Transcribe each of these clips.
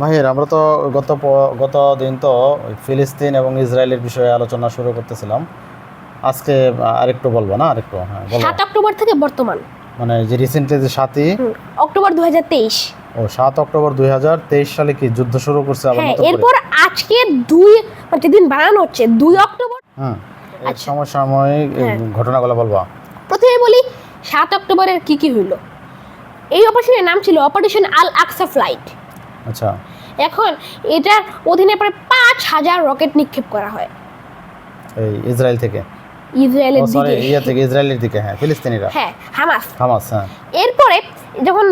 মাহির, আমরা তো গত দিন তো ফিলিস্তিন এবং ইসরায়েলের বিষয়ে আলোচনা শুরু করতেছিলাম। আজকে আরেকটু বলবো না? আরেকটু, হ্যাঁ বলো। 7 অক্টোবর থেকে বর্তমান মানে যে রিসেন্টলি যে 7ই অক্টোবর 2023। 7 অক্টোবর 2023 সালে কি যুদ্ধ শুরু করছে আবার হ্যাঁ, নতুন করে? এরপর আজকে 2 মানে যেদিন বানানো হচ্ছে 2 অক্টোবর। এর সমসাময়িক হ্যাঁ। ঘটনাগুলো বলবা। প্রথমে বলি 7 অক্টোবরের কি হলো। এই অপারেশনের নাম ছিল অপারেশন আল আকসা ফ্লাইট। আচ্ছা। এখন এটার অধীনে প্রায় 5000 রকেট নিক্ষেপ করা হয় এই ইসরায়েল থেকে, ইসরায়েলের সরি দিকে। থেকে ইসরায়েলের দিকে, হ্যাঁ ফিলিস্তিনিরা, হ্যাঁ, হামাস। হ্যাঁ। এরপরে যখন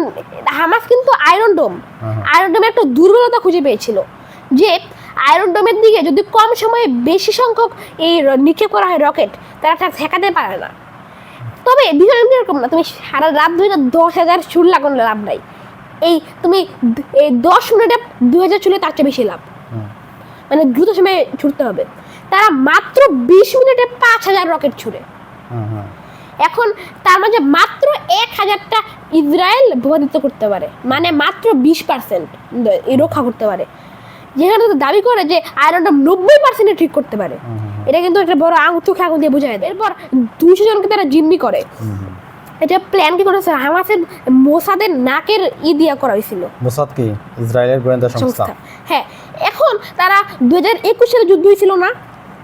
হামাস কিন্তু আয়রন ডোমের একটা দুর্বলতা খুঁজে পেয়েছিল, যে আয়রন ডোমের দিকে যদি কম সময়ে বেশি সংখ্যক এই নিক্ষেপ করা হয় রকেট, তারা ঠেকাতে পারে না। তবে বিষয় এরকম না, তুমি সারা রাত ধরে 10,000 ছুড় লাগানো লাভ নাই। তুমি এই 10 মিনিটে 2000 ছুড়লে তার চেয়ে বেশি লাভ। মানে দ্রুত সময়ে ছুটতে হবে। তারা মাত্র 20 মিনিটে 5000 রকেট ছুড়ে। এখন তার মাঝে মাত্র 1000টা ইসরায়েল ভূপাতিত করতে পারে, মানে মাত্র 20% রক্ষা করতে পারে। যেখানে দাবি করে যে আয়রন ডোম 90% ঠিক করতে পারে। এটা কিন্তু একটা বড় চোখে আঙুল দিয়ে বোঝায় দেয়। এরপর 200 জনকে তারা জিম্মি করে। এটা প্ল্যান কি করেছে হামাসের মোসাদের নাকের দিয়া করা হয়েছিল। মোসাদ কি ইসরায়েলের গোয়েন্দা সংস্থা? হ্যাঁ। এখন তারা 2021 সালে যুদ্ধ হয়েছিল না,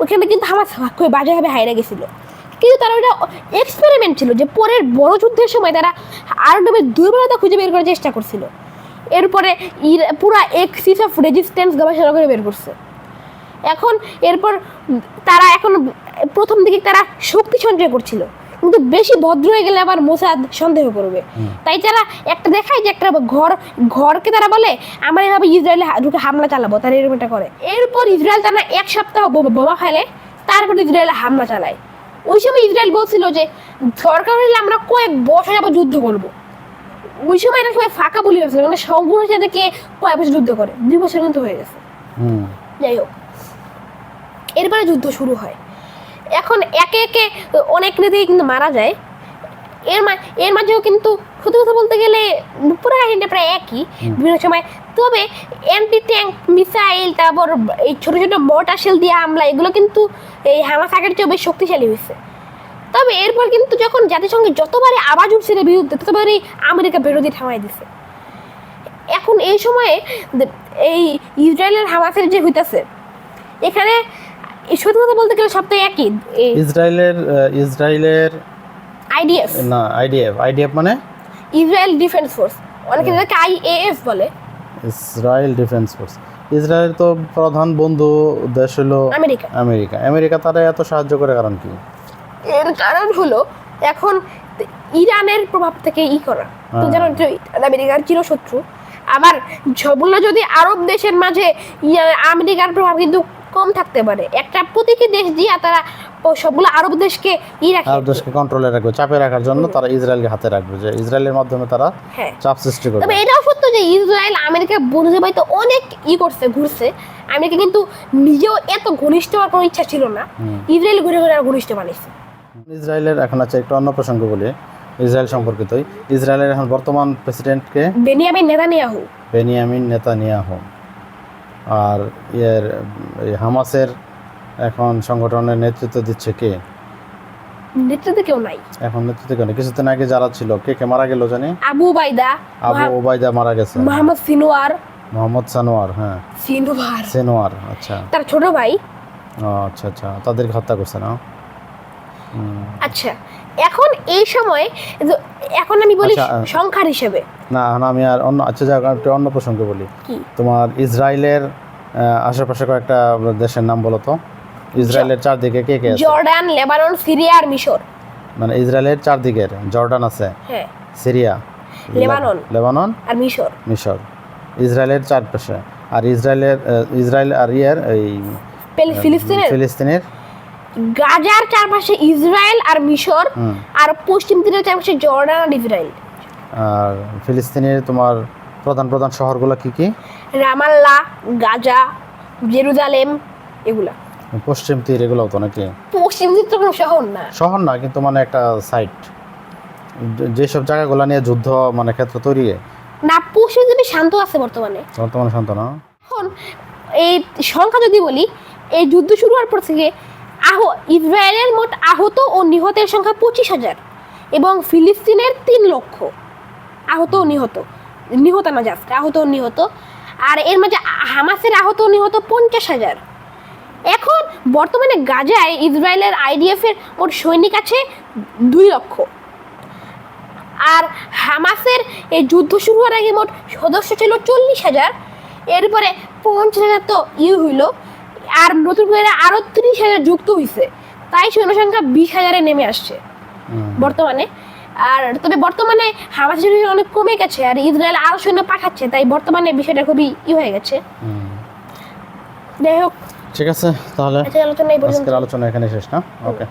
ওখানে কিন্তু হামাস বাজেভাবে হারিয়ে গেছিল। কিন্তু তারা ওটা এক্সপেরিমেন্ট ছিল, যে পরের বড় যুদ্ধের সময় তারা আয়রন ডোমের দুর্বলতা খুঁজে বের করার চেষ্টা করছিল। এরপরে পুরা এক্সিস অফ রেজিস্ট্যান্স গবেষণা করে বের করছে। এরপর তারা প্রথম দিকে তারা শক্তি সঞ্চয় করছিল, কিন্তু বেশি ভদ্র হয়ে গেলে আবার মোসাদ সন্দেহ করবে। তাই তারা একটা দেখায় যে একটা ঘরকে তারা বলে আমরা এভাবে ইসরায়েলে ঢুকে হামলা চালাবো, তারা এরকম একটা করে। এরপর ইসরায়েল তারা 1 সপ্তাহ বোমা ফেলে, তারপর ইসরায়েলে হামলা চালায়। ওই সময় ইসরায়েল বলছিল যে দরকার হলে আমরা কয়েক বছর যাবো যুদ্ধ করবো। ওই সময় এটা সবাই ফাঁকা বলি গেছিল, মানে সম্পূর্ণ সাথে কে কয়েক বছর যুদ্ধ করে, 2 বছর কিন্তু হয়ে গেছে। যাই হোক, এরপরে যুদ্ধ শুরু হয়। এখন একে একে অনেক নেতাই কিন্তু মারা যায়। এর মাঝেও কিন্তু সত্যি কথা বলতে গেলে পুরো কাহিনীটা প্রায় একই বিভিন্ন সময়। তবে অ্যান্টি ট্যাঙ্ক মিসাইল, তারপর এই ছোট ছোট মর্টার শেল দিয়ে হামলা, এগুলো কিন্তু এই হামাস আগের চেয়েও বেশ শক্তিশালী হয়েছে। তবে এরপর কিন্তু যখন জাতিসংঘে যতবারই আওয়াজ উঠছে এর বিরুদ্ধে, ততবারই আমেরিকা বিরোধী থামাই দিছে। এখন এই সময়ে এই ইসরায়েলের হামাসের যে হইতাছে, এখানে সত্যি কথা বলতে গেলে সবটাই একই। ইসরায়েলের আইডিএফ না, আইডিএফ মানে ইসরায়েল ডিফেন্স ফোর্স, অনেকে এটাকে IAF বলে। Israel defence force. ইসরায়েল তো প্রধান বন্ধু দেশ হলো আমেরিকা। তারা এত সাহায্য করে কারণ কি? এর কারণ হলো এখন ইরানের প্রভাব থেকে করা, তো যেন আমেরিকার চিরশত্রু। আবার সবগুলো যদি আরব দেশের মাঝে আমেরিকার প্রভাব কিন্তু কম থাকতে পারে, একটা প্রতীকী দেশ দিয়ে তারা সবগুলো আরব দেশকে কন্ট্রোলে রাখবে, চাপে রাখার জন্য তারা ইসরায়েলকে হাতে রাখবে, যে ইসরায়েলের মাধ্যমে তারা চাপ সৃষ্টি করবে। তবে এটাও সত্য যে ইসরায়েল আমেরিকা বন্ধু তো অনেক ঘুরছে। আমেরিকা কিন্তু নিজেও এত ঘনিষ্ঠ হওয়ার কোনো ইচ্ছা ছিল না, ইসরায়েল ঘুরে ঘুরে আর ঘনিষ্ঠ বানিয়েছে। ইসরায়েলের এখন আছে একটা অন্য প্রসঙ্গ বলি ইসরায়েল সম্পর্কিতই। ইসরায়েলের এখন বর্তমান প্রেসিডেন্টকে বেনিয়ামিন নেতানিয়াহু। আর হামাসের এখন সংগঠনের নেতৃত্ব দিচ্ছে কে? নেতৃত্বে কেউ নাই এখন, নেতৃত্বে কেউ নেই। কিছুদিন আগে যারা ছিল কে মারা গেল জানি? আবু ওবায়দা মারা গেছে। মোহাম্মদ সানোয়ার, হ্যাঁ সিনোয়ার, আচ্ছা, তার ছোট ভাই। আচ্ছা, তাদেরকে হত্যা করছে না? আচ্ছা, এখন এই সময় এখন আমি বলি সংখ্যার হিসেবে না, আমি আর অন্য, আচ্ছা যাক, অন্য প্রসঙ্গে বলি। তোমার ইসরায়েলের আশেপাশে কয়েকটা দেশের নাম বলো তো। ইসরায়েলের চারদিকে কে আছে? জর্ডান, লেবানন, সিরিয়া আর মিশর। মানে ইসরায়েলের চারদিকের জর্ডান আছে, হ্যাঁ, সিরিয়া, লেবানন আর মিশর ইসরায়েলের চারপাশে। আর ইসরায়েল আর এই ফিলিস্তিনের গাজার চারপাশে ইসরায়েল আর মিশর, আর পশ্চিম তীরের চারপাশে জর্ডান আর ইসরায়েল। আর ফিলিস্তিনের তোমার প্রধান শহরগুলো কি? রামাল্লাহ, গাজা, জেরুজালেম, এগুলা। পশ্চিম তীর এগুলো তো নাকি? পশ্চিম তীর তো কোনো শহর না, কিন্তু মানে একটা সাইট, যেসব জায়গাগুলো নিয়ে যুদ্ধ মানে ক্ষেত্র তৈরি না পশ্চিমী শান্ত আছে বর্তমানে। বর্তমানে শান্ত না। এখন এই সংখ্যা যদি বলি, এই যুদ্ধ শুরু হওয়ার পর থেকে ইসরায়েলের মোট আহত ও নিহতের সংখ্যা 25,000 এবং ফিলিস্তিনের 3 লক্ষ আহত ও নিহত, নিহত না জাস্ট আহত ও নিহত। আর এর মাঝে হামাসের আহত ও নিহত 50,000। এখন বর্তমানে গাজায় ইসরায়েলের IDF এর মোট সৈনিক আছে 2 লক্ষ। আর হামাসের এই যুদ্ধ শুরু হওয়ার আগে মোট সদস্য ছিল 40,000। এরপরে 50,000 তো হইল, আর নতুন করে আরো 30,000 যুক্ত হয়েছে, তাই সৈন্য সংখ্যা 20,000-এ নেমে আসছে বর্তমানে। আর তবে বর্তমানে হামাসের সংখ্যা অনেক কমে গেছে, আর ইসরায়েল আরো সৈন্য পাঠাচ্ছে, তাই বর্তমানে বিষয়টা খুবই হয়ে গেছে। যাই হোক, ঠিক আছে, তাহলে আজকের আলোচনা এই পর্যন্ত। আজকের আলোচনা এখানে শেষ না? ওকে।